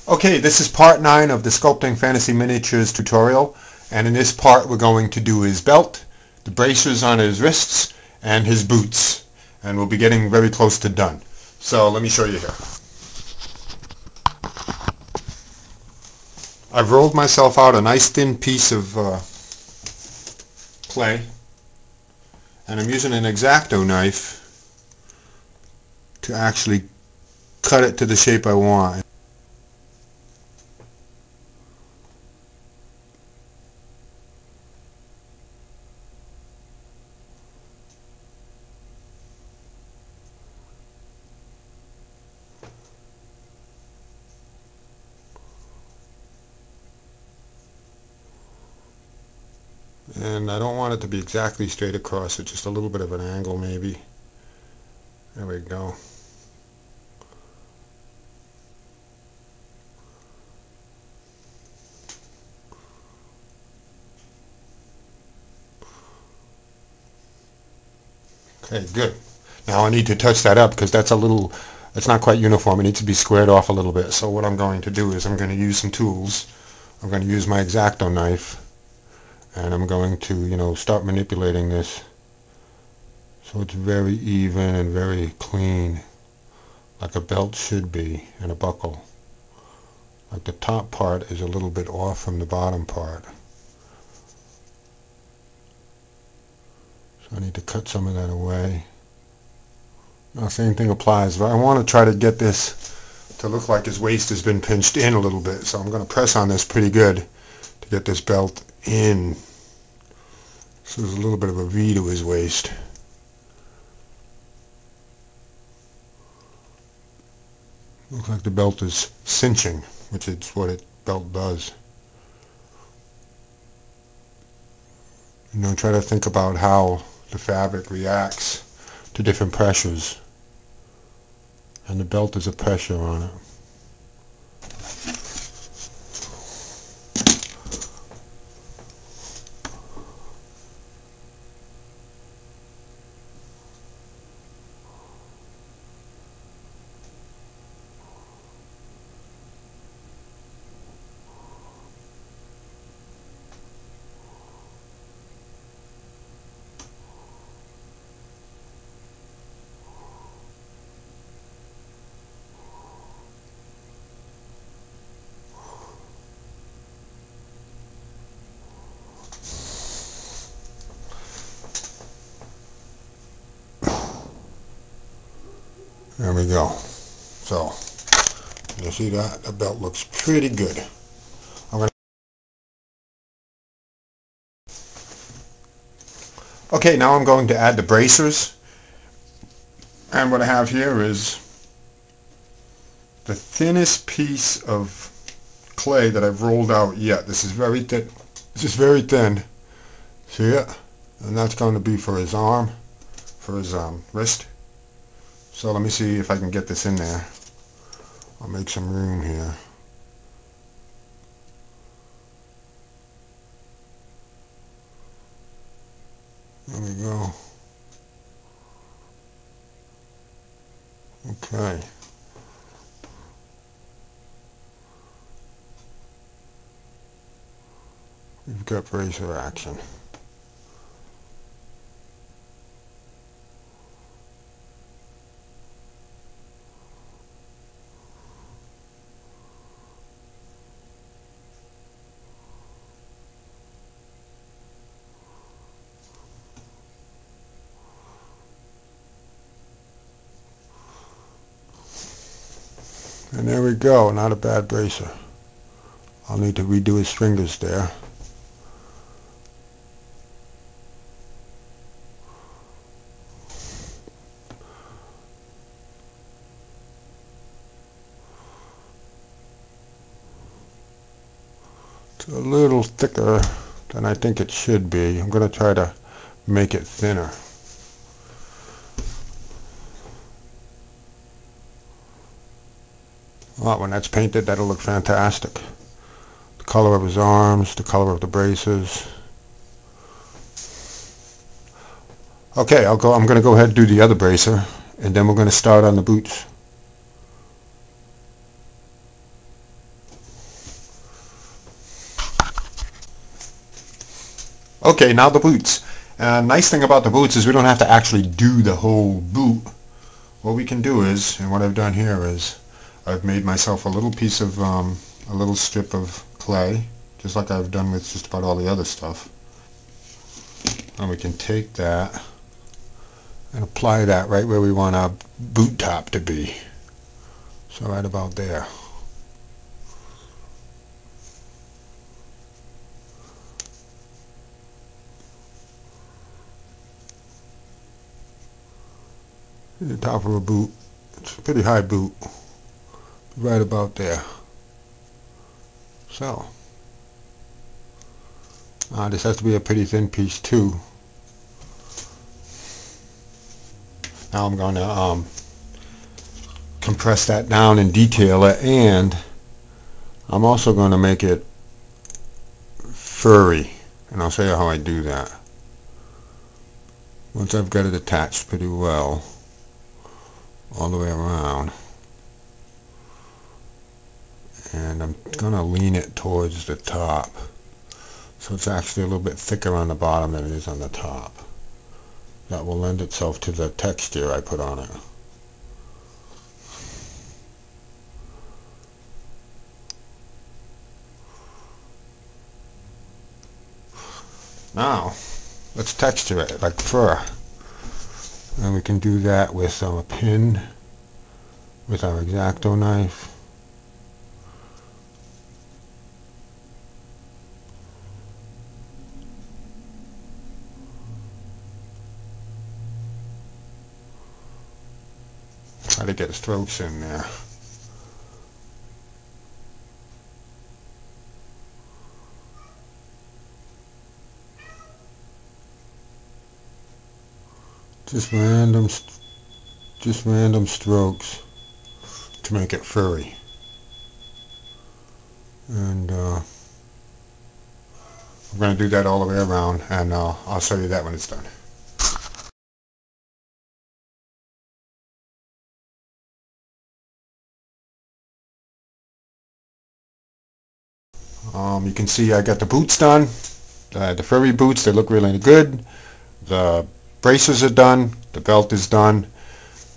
Okay, this is part 9 of the Sculpting Fantasy Miniatures tutorial, and in this part we're going to do his belt, the bracers on his wrists, and his boots, and we'll be getting very close to done. So let me show you here. I've rolled myself out a nice thin piece of clay, and I'm using an X-Acto knife to actually cut it to the shape I want. And I don't want it to be exactly straight across, it's just a little bit of an angle maybe. There we go. Okay, good. Now I need to touch that up because that's it's not quite uniform. It needs to be squared off a little bit. So what I'm going to do is I'm going to use some tools. I'm going to use my X-Acto knife, and I'm going to, start manipulating this so it's very even and very clean, like a belt should be, and a buckle. Like the top part is a little bit off from the bottom part. So I need to cut some of that away. Now same thing applies, but I want to try to get this to look like his waist has been pinched in a little bit. So I'm going to press on this pretty good to get this belt in. So there's a little bit of a V to his waist. Looks like the belt is cinching, which is what a belt does. Try to think about how the fabric reacts to different pressures. And the belt is a pressure on it. There we go. So, you see that? The belt looks pretty good. Okay, now I'm going to add the bracers. And what I have here is the thinnest piece of clay that I've rolled out yet. This is very thin. This is very thin. See it? And that's going to be for his arm, for his wrist. So let me see if I can get this in there. I'll make some room here. There we go. Okay. We've got bracer action. And there we go, not a bad bracer. I'll need to redo his fingers there. It's a little thicker than I think it should be. I'm going to try to make it thinner. Well, when that's painted, that'll look fantastic. The color of his arms, the color of the braces. Okay, I'm going to go ahead and do the other bracer, and then we're going to start on the boots. Okay, now the boots. Nice thing about the boots is we don't have to actually do the whole boot. What we can do is, and what I've done here is, I've made myself a little piece of, a little strip of clay, just like I've done with just about all the other stuff. And we can take that and apply that right where we want our boot top to be. So right about there. The top of a boot. It's a pretty high boot. Right about there. So. This has to be a pretty thin piece too. Now I'm going to compress that down and detail it, and I'm also going to make it furry, and I'll show you how I do that. Once I've got it attached pretty well all the way around, and I'm going to lean it towards the top so it's actually a little bit thicker on the bottom than it is on the top. That will lend itself to the texture I put on it. Now, let's texture it like fur. And we can do that with a pin, with our X-Acto knife. Try to get strokes in there. Just random strokes to make it furry. And we're going to do that all the way around, and I'll show you that when it's done. You can see I got the boots done, the furry boots. They look really good. The braces are done, the belt is done.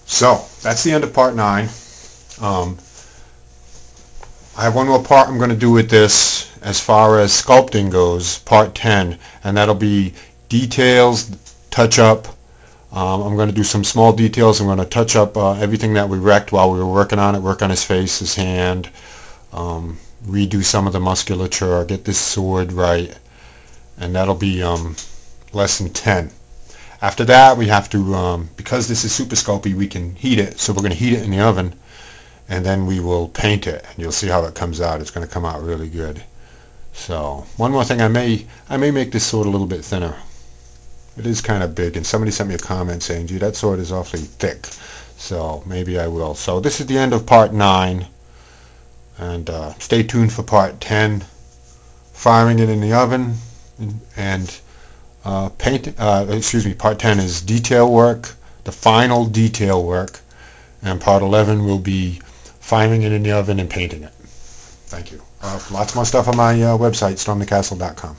So that's the end of part 9. I have one more part I'm going to do with this as far as sculpting goes, part 10, and that'll be details, touch up. I'm going to do some small details. I'm going to touch up everything that we wrecked while we were working on it, work on his face, his hand, redo some of the musculature, get this sword right, and that'll be lesson 10. After that, we have to, because this is super sculpty, we can heat it, so we're going to heat it in the oven, and then we will paint it, and you'll see how it comes out. It's going to come out really good. So, one more thing, I may make this sword a little bit thinner. It is kind of big, and somebody sent me a comment saying, gee, that sword is awfully thick, so maybe I will. So this is the end of part 9. And stay tuned for part 10, firing it in the oven, and part 10 is detail work, the final detail work, and part 11 will be firing it in the oven and painting it. Thank you. Lots more stuff on my website, stormthecastle.com.